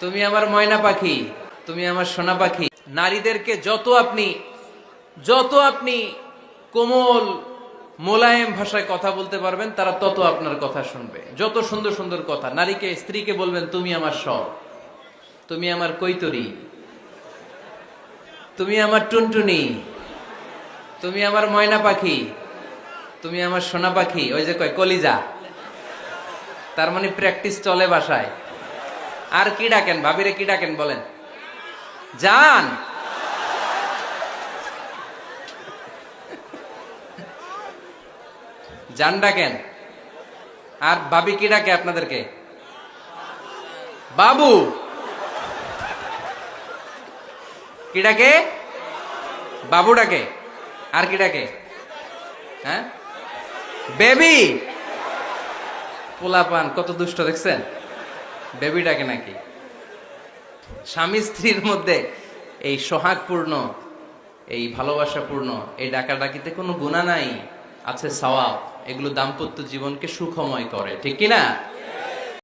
তুমি আমার ময়না পাখি, তুমি আমার সোনা পাখি। নারীদেরকে যত আপনি কোমল মোলায়েম ভাষায় কথা বলতে পারবেন, তারা তত আপনার কথা শুনবে। যত সুন্দর সুন্দর কথা, নারীকে স্ত্রীকে বলবেন তুমি আমার সব, তুমি আমার কৈতরী, তুমি আমার টুনটুনি, তুমি আমার ময়না পাখি, তুমি আমার সোনা পাখি। ওই যে কয় কলিজা, তার মানে প্র্যাকটিস চলে বাসায়। আর কি ডাকেন ভাবিরে, কি ডাকেন বলেন? জান। জান ডাকেন। আর ভাবি কি ডাকে আপনাদেরকে? বাবু। কি ডাকে? বাবু ডাকে। আর কি ডাকে? হ্যাঁ, বেবি। পোলাপান কত দুষ্ট দেখছেন, বেবি ডাকে নাকি। স্বামী স্ত্রীর মধ্যে এই সোহাগপূর্ণ, এই ভালোবাসাপূর্ণ এই ডাকাডাকিতে কোনো গুনাহ নাই, আছে সওয়াব। এগুলো দাম্পত্য জীবনকে সুখময় করে, ঠিক কিনা?